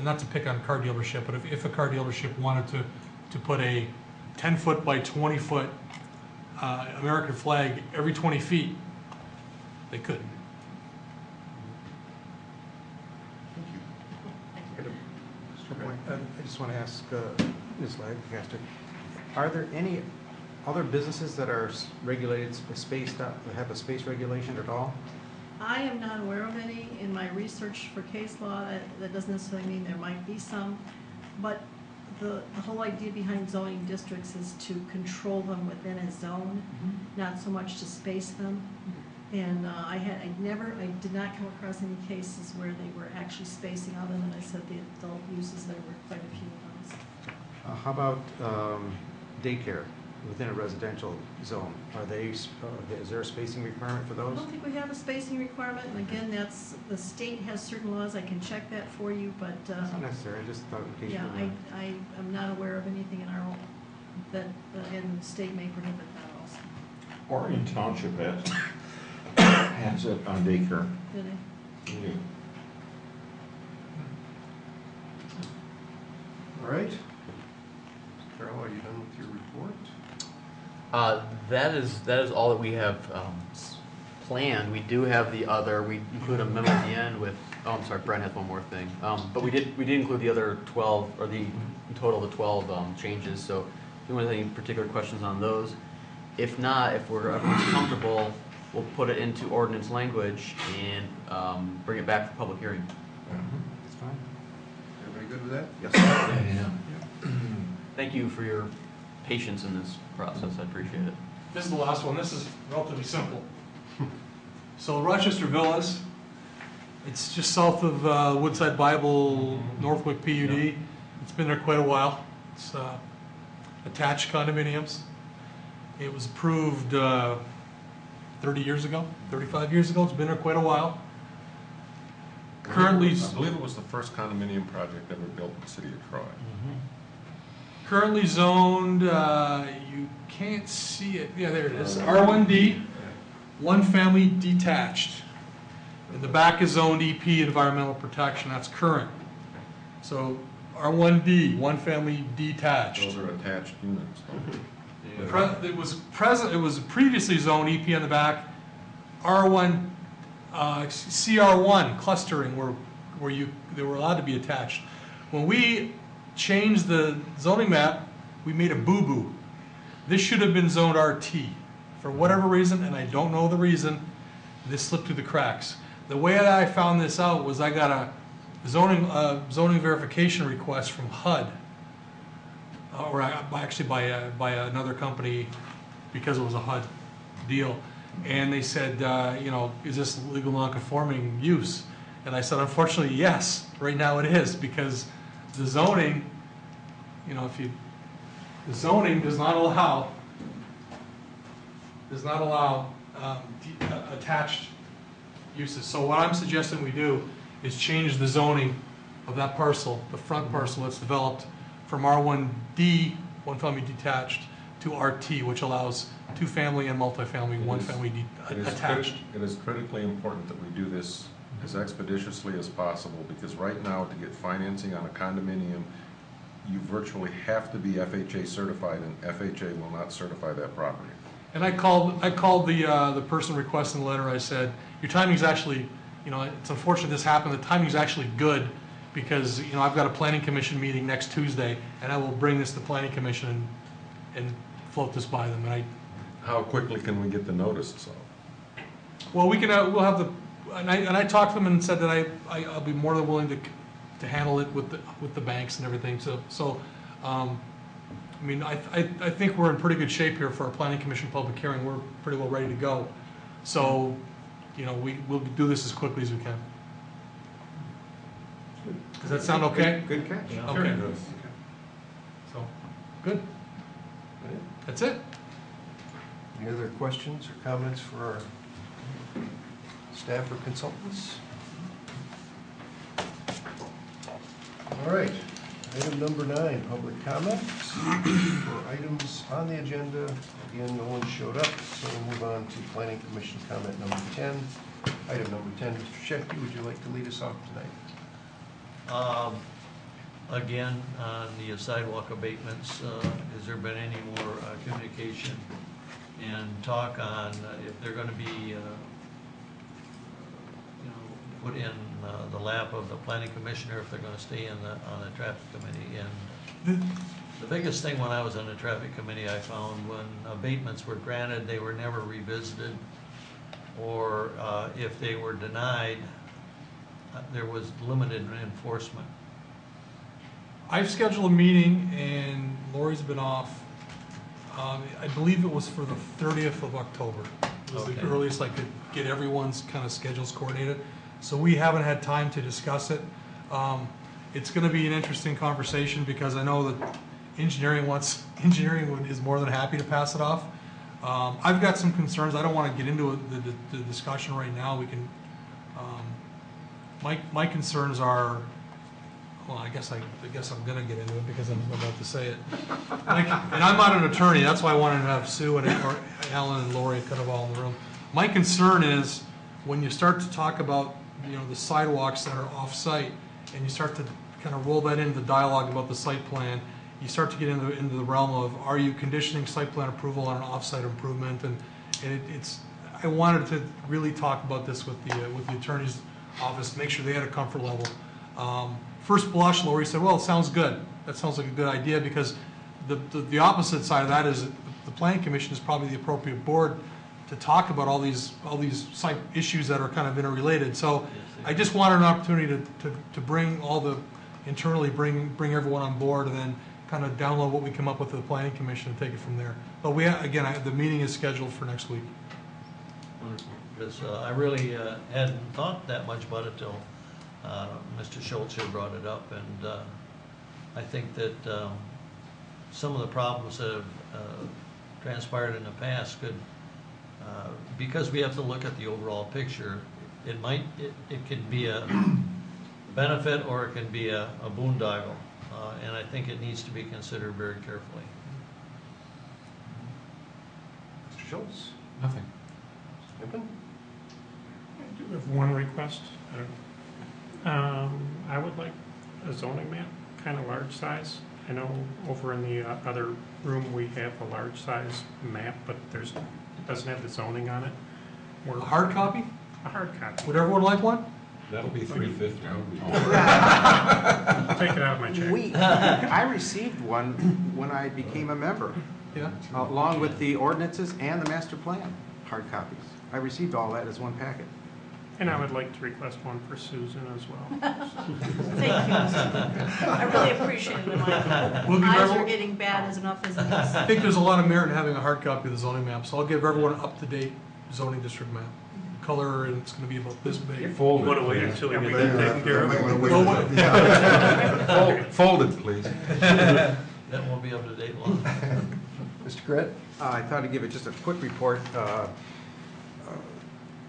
not to pick on a car dealership, but if a car dealership wanted to put a 10-foot by 20-foot American flag every 20 feet, they could. I just want to ask Ms. Lancaster, are there any other businesses that are regulated, spaced out, that have a space regulation at all? I am not aware of any in my research for case law. That doesn't necessarily mean there might be some, but the whole idea behind zoning districts is to control them within a zone, not so much to space them. And I did not come across any cases where they were actually spacing, other than I said the adult uses, there were quite a few of those. How about daycare within a residential zone? Is there a spacing requirement for I those? don't think we have a spacing requirement, and again, the state has certain laws, I can check that for you, but, It's not necessary, I just thought in case you yeah, were... I am not aware of anything in our own, that, and the state may prohibit that also. Orion Township has it on daycare. Do they? Yeah. All right. Carol, are you done with your report? That is all that we have planned. We do have we include a memo at the end with, oh, I'm sorry, Brian has one more thing. But we did include the other 12, or in total the 12 changes, so if you want any particular questions on those. If not, if everyone's comfortable, we'll put it into ordinance language and bring it back for public hearing. That's fine. Everybody good with that? Yes. Thank you for your patience in this process, I appreciate it. This is the last one. This is relatively simple. So Rochester Villas, it's just south of Woodside Bible, Northwick PUD. It's been there quite a while. It's attached condominiums. It was approved 30 years ago, 35 years ago. It's been there quite a while. Currently, I believe it was the first condominium project ever built in the city of Troy. currently zoned, you can't see it. Yeah, there it is. R1D, one family detached. In the back is zoned EP, environmental protection. That's current. So R1D, one family detached. Those are attached units. It was previously zoned EP on the back, R1, CR1 clustering where they were allowed to be attached. When we changed the zoning map, we made a boo-boo. This should have been zoned RT. For whatever reason, and I don't know the reason, this slipped through the cracks. The way that I found this out was I got a zoning verification request from HUD, or actually by another company, because it was a HUD deal. And they said, is this legal non-conforming use? And I said, unfortunately, yes. Right now it is, because the zoning, the zoning does not allow attached uses. So what I'm suggesting we do is change the zoning of that parcel, the front parcel that's developed, from R1D, one family detached, to RT, which allows two-family and multifamily, one family attached. It is critically important that we do this as expeditiously as possible, because right now, to get financing on a condominium, you virtually have to be FHA certified, and FHA will not certify that property. And I called the person requesting the letter. I said, your timing's actually, it's unfortunate this happened. The timing's actually good, because I've got a planning commission meeting next Tuesday, and I will bring this to planning commission and float this by them. And How quickly can we get the notice? So, well, we'll have the, and I talked to them and said that I'll be more than willing to handle it with the banks and everything. So I think we're in pretty good shape here for our planning commission public hearing. We're pretty well ready to go. So, we'll do this as quickly as we can. Does that sound okay? Good catch. Yeah. Okay. So, good. That's it. Any other questions or comments for our staff or consultants? All right, item number 9, public comments. For items on the agenda, again, no one showed up, so we'll move on to planning commission comment number 10. Item number 10, Mr. Shefke, would you like to lead us off tonight? Again, on the sidewalk abatements, has there been any more communication and talk on if they're going to be, put in the lap of the planning commissioner, if they're going to stay on the traffic committee? And the biggest thing when I was on the traffic committee, I found when abatements were granted, they were never revisited, or if they were denied, there was limited enforcement. I've scheduled a meeting, and Lori's been off. I believe it was for the 30th of October. It was the earliest I could get everyone's kind of schedules coordinated. So we haven't had time to discuss it. It's going to be an interesting conversation, because I know that engineering is more than happy to pass it off. I've got some concerns. I don't want to get into the discussion right now. We can. My concerns are. Well, I guess I'm going to get into it because I'm about to say it. And I'm not an attorney. That's why I wanted to have Sue and or Alan and Lori kind of all in the room. My concern is when you start to talk about the sidewalks that are off-site, and you start to kind of roll that into the dialogue about the site plan, you start to get into the realm of, are you conditioning site plan approval on an off-site improvement? And I wanted to really talk about this with the attorney's office, make sure they had a comfort level. First blush, Lori said, well, it sounds good. That sounds like a good idea, because the opposite side of that is the planning commission is probably the appropriate board to talk about all these site issues that are kind of interrelated. So I just wanted an opportunity to bring all the internally bring everyone on board and then kind of download what we come up with to the planning commission and take it from there. But the meeting is scheduled for next week. Because I really hadn't thought that much about it till Mr. Schultz here brought it up, and I think that some of the problems that have transpired in the past could, because we have to look at the overall picture, it could be a benefit or it can be a boondoggle, and I think it needs to be considered very carefully. Mr. Schultz? Nothing. Pimpin? I do have one request. I would like a zoning map, kind of large size. I know over in the other room we have a large size map, but it doesn't have the zoning on it. A hard copy? A hard copy. Would everyone like one? That'll be $350. Take it out of my check. I received one when I became a member, Yeah. along with the ordinances and the master plan, hard copies. I received all that as one packet. And I would like to request one for Susan as well. Thank you. I really appreciate it. My We'll give eyes are everyone- getting bad as enough as it I is. think there's a lot of merit in having a hard copy of the zoning map, so I'll give everyone an up-to-date zoning district map. Color, and it's gonna be about this big. You want to wait until we get that taken care of? Folded, please. That won't be up to date long. Mr. Corrett? I thought I'd give it just a quick report.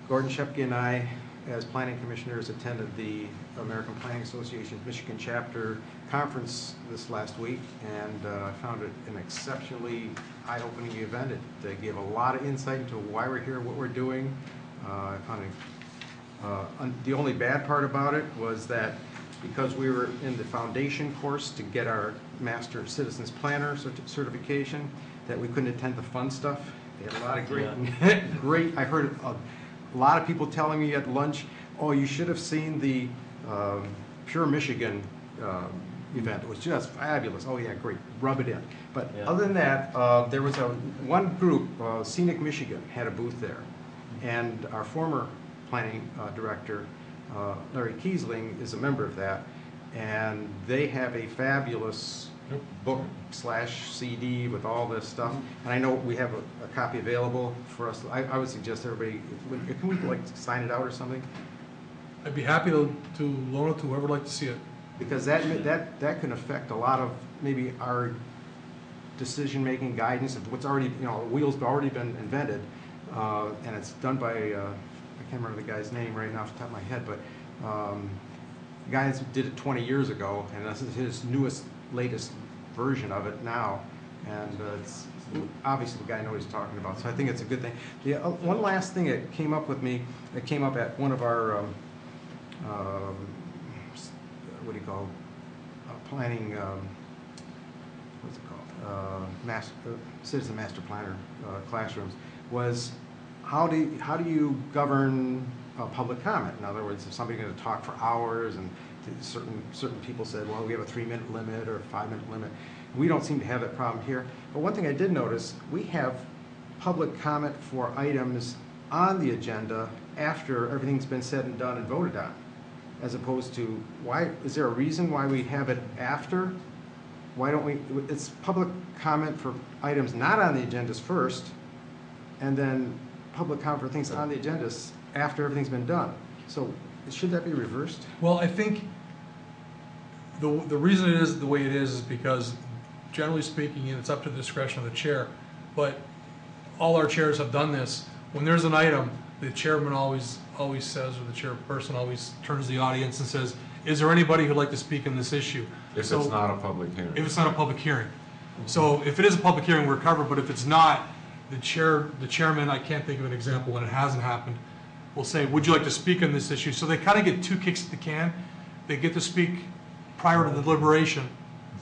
Gordon Shepke and I, as planning commissioners, attended the American Planning Association's Michigan chapter conference this last week, and I found it an exceptionally eye-opening event. It gave a lot of insight into why we're here, what we're doing. I found it, the only bad part about it was that because we were in the foundation course to get our Master Citizens Planner certification, that we couldn't attend the fun stuff. They had a lot of great, I heard a lot of people telling me at lunch, oh, you should have seen the Pure Michigan event. It was just fabulous. Oh yeah, great, rub it in. But other than that, there was one group, Scenic Michigan, had a booth there. And our former planning director, Larry Kiesling, is a member of that. And they have a fabulous book / CD with all this stuff. And I know we have a copy available for us. I would suggest everybody, can we like sign it out or something? I'd be happy to loan it to whoever would like to see it. Because that can affect a lot of maybe our decision-making guidance of what's already, the wheel's already been invented. And it's done by, I can't remember the guy's name right now off the top of my head, but the guys did it 20 years ago, and this is his latest version of it now. And it's obviously the guy knows what he's talking about, so I think it's a good thing. One last thing that came up with me, that came up at one of our, what do you call, planning, what's it called, Citizen Master Planner classrooms, was how do you govern public comment? In other words, if somebody's going to talk for hours, and certain people said, well, we have a 3-minute limit or a 5-minute limit. We don't seem to have that problem here. But one thing I did notice, we have public comment for items on the agenda after everything's been said and done and voted on, as opposed to, why is there a reason why we have it after? Why don't we? It's public comment for items not on the agendas first, and then public comment for things on the agendas after everything's been done. So should that be reversed? Well, I think the reason it is the way it is because, generally speaking, it's up to the discretion of the chair. But all our chairs have done this. When there's an item, the chairman always says, or the chairperson always turns to the audience and says, is there anybody who'd like to speak on this issue? If it's not a public hearing. If it's not a public hearing. So if it is a public hearing, we're covered, but if it's not, the chairman, I can't think of an example when it hasn't happened, will say, would you like to speak on this issue? So they kind of get 2 kicks at the can. They get to speak prior to the deliberation,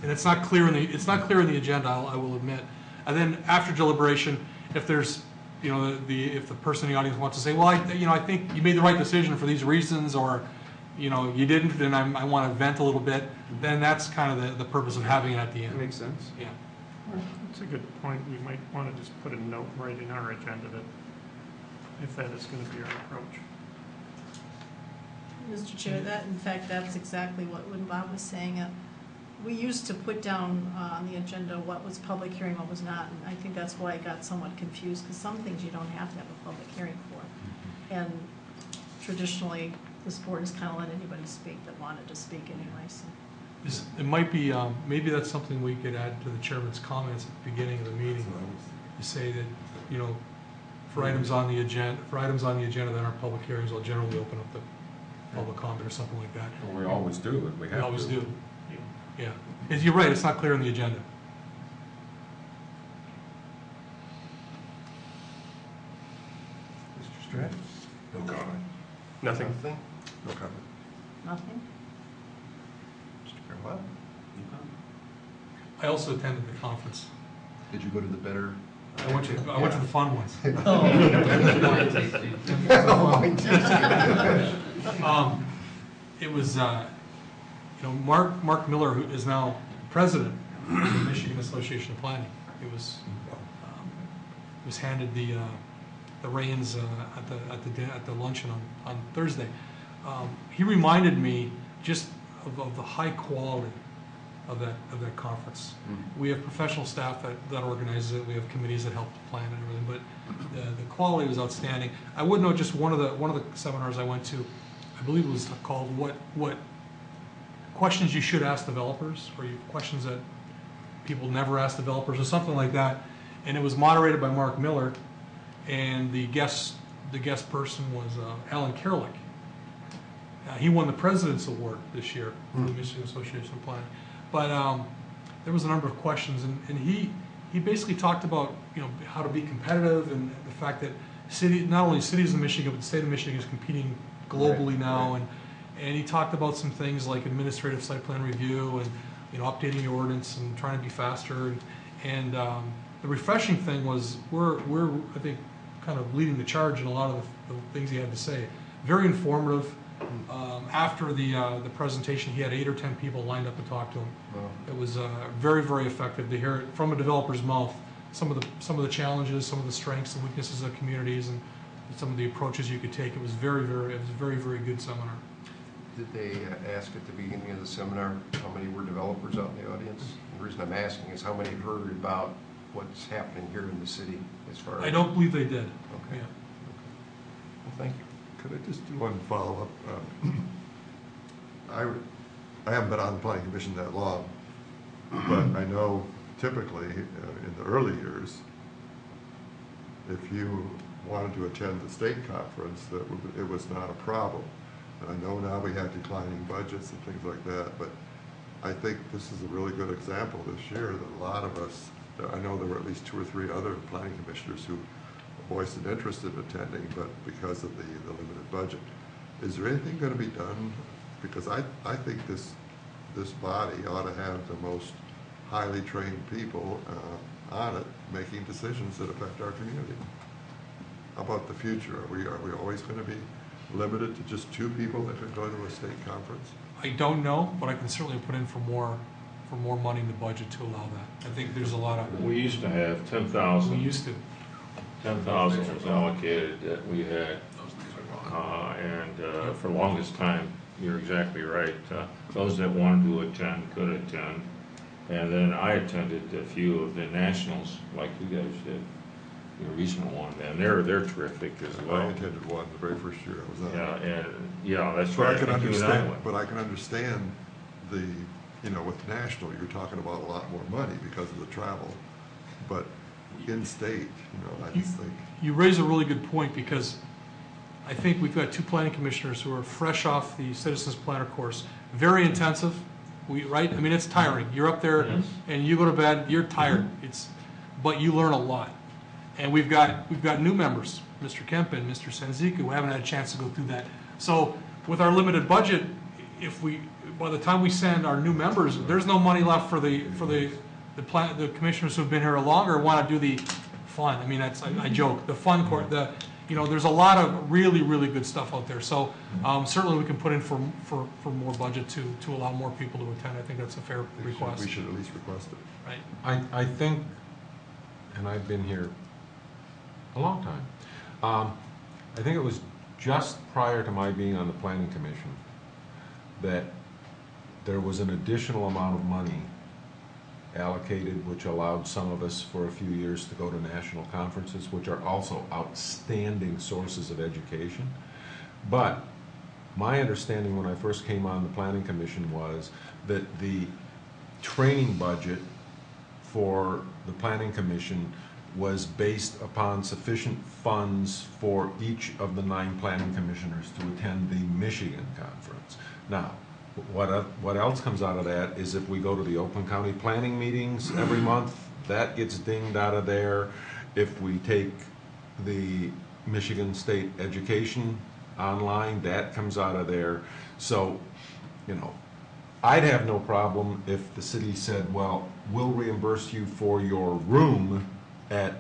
and it's not clear in the agenda, I will admit. And then after deliberation, if there's, if the person in the audience wants to say, well, I think you made the right decision for these reasons, or you didn't, and I want to vent a little bit, then that's kind of the purpose of having it at the end. That makes sense. Yeah. That's a good point. We might want to just put a note right in our agenda that if that is going to be our approach. Mr. Chair, that, in fact, that's exactly when Bob was saying. We used to put down on the agenda what was public hearing, what was not, and I think that's why I got somewhat confused, because some things you don't have to have a public hearing for. And traditionally, this board has kind of let anybody speak that wanted to speak anyway, so. It might be, maybe that's something we could add to the chairman's comments at the beginning of the meeting. You say that, you know, for items on the agenda, that aren't public hearings, I'll generally open up the public comment or something like that. Well, we always do, and we have to. We always do. Yeah. You're right, it's not clear on the agenda. Mr. Stratt? No comment. Nothing. Nothing? No comment. Nothing? Mr. Carlisle? I also attended the conference. Did you go to the better? I went to the fun ones. It was, you know, Mark Miller, who is now president of the Michigan Association of Planning. It was handed the reins at the luncheon on Thursday. He reminded me just of the high quality of that conference. We have professional staff that organizes it. We have committees that help plan and everything. But the quality was outstanding. I would note just one of the seminars I went to, I believe it was called "What Questions You Should Ask Developers," or questions that people never ask developers, or something like that. And it was moderated by Mark Miller, and the guest person was Alan Kerlick. He won the President's Award this year from the Michigan Association of Planning. But there was a number of questions, and he basically talked about, you know, how to be competitive, and the fact that not only cities in Michigan, but the state of Michigan is competing globally now, and he talked about some things like administrative site plan review, and, you know, updating your ordinance and trying to be faster, and the refreshing thing was we're I think kind of leading the charge in a lot of the things he had to say. Very informative. After the presentation, he had 8 or 10 people lined up to talk to him. Wow. It was very, very effective to hear it from a developer's mouth. Some of the challenges, some of the strengths and weaknesses of communities, and some of the approaches you could take. It was a very, very good seminar. Did they ask at the beginning of the seminar how many were developers out in the audience? The reason I'm asking is how many heard about what's happening here in the city as far as... I don't believe they did. Okay. Yeah. Well, thank you. Could I just do one follow-up? I haven't been on the planning commission that long, but I know typically in the early years, if you wanted to attend the state conference, it was not a problem. And I know now we have declining budgets and things like that, but I think this is a really good example this year that a lot of us, I know there were at least 2 or 3 other planning commissioners who voiced an interest in attending, but because of the limited budget. Is there anything going to be done? Because I think this body ought to have the most highly trained people on it, making decisions that affect our community. How about the future? Are we always going to be limited to just 2 people that could go to a state conference? I don't know, but I can certainly put in for more money in the budget to allow that. I think there's a lot of... We used to have 10,000. We used to. 10,000 was allocated that we had, and for the longest time, you're exactly right. Those that wanted to attend could attend, and then I attended a few of the nationals, like you guys did, the recent one, and they're terrific as well. I attended one the very first year I was on. Yeah, that's So right. I can think you and I understand, went. but I can understand the, you know, with national, you're talking about a lot more money because of the travel, but in-state, you know, I just think. You raise a really good point, because I think we've got 2 planning commissioners who are fresh off the Citizens Planner course. Very intensive, right? I mean, it's tiring. You're up there and you go to bed, you're tired. But you learn a lot. And we've got new members, Mr. Kemp and Mr. Senziku, who haven't had a chance to go through that. So with our limited budget, by the time we send our new members, there's no money left for the commissioners who've been here longer want to do the fun. I mean, I joke, the fun court, you know, there's a lot of really, really good stuff out there. So certainly we can put in for more budget to allow more people to attend. I think that's a fair request. We should at least request it. Right. I think, and I've been here a long time, I think it was just prior to my being on the planning commission, that there was an additional amount of money allocated, which allowed some of us for a few years to go to national conferences, which are also outstanding sources of education. But my understanding when I first came on the planning commission was that the training budget for the planning commission was based upon sufficient funds for each of the 9 planning commissioners to attend the Michigan conference. Now, what else comes out of that is if we go to the Oakland County planning meetings every month, that gets dinged out of there. If we take the Michigan State Education online, that comes out of there. So, you know, I'd have no problem if the city said, well, we'll reimburse you for your room at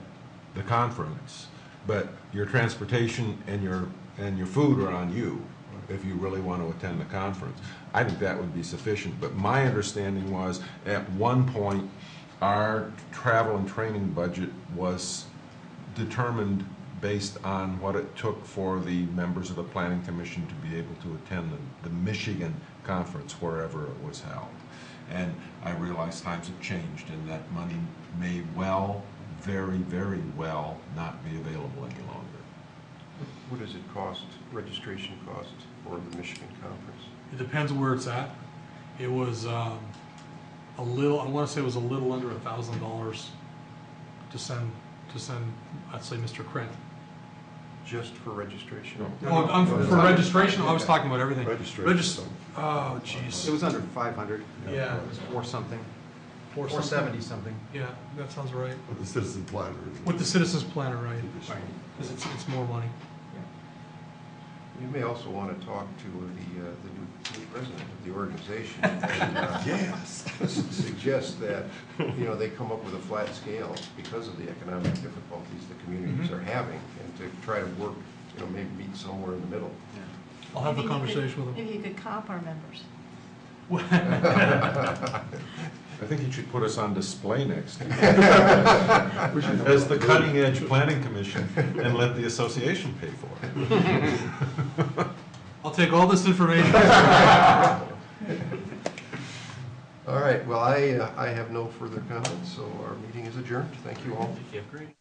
the conference, but your transportation and your food are on you if you really want to attend the conference. I think that would be sufficient, but my understanding was at one point our travel and training budget was determined based on what it took for the members of the planning commission to be able to attend the Michigan conference wherever it was held. And I realize times have changed and that money may well, very, very well not be available any longer. What does it cost, registration cost for the Michigan conference? It depends where it's at. It was a little, I want to say it was a little under $1,000 to send, I'd say, Mr. Krent. Just for registration? For registration, I was talking about everything. Registration. Oh, jeez. It was under 500. Yeah. It was 4 something. 470 something. Yeah, that sounds right. With the citizen planner. With the citizens planner, right? Because it's more money. You may also want to talk to the new president of the organization. And, Yes. suggest that, you know, they come up with a flat scale because of the economic difficulties the communities are having, and to try to work, you know, maybe meet somewhere in the middle. I'll have a conversation with him. Maybe you could comp our members. I think you should put us on display next year as the cutting edge planning commission and let the association pay for it. I'll take all this information. All right, well, I have no further comments, so our meeting is adjourned. Thank you all. Yeah, great.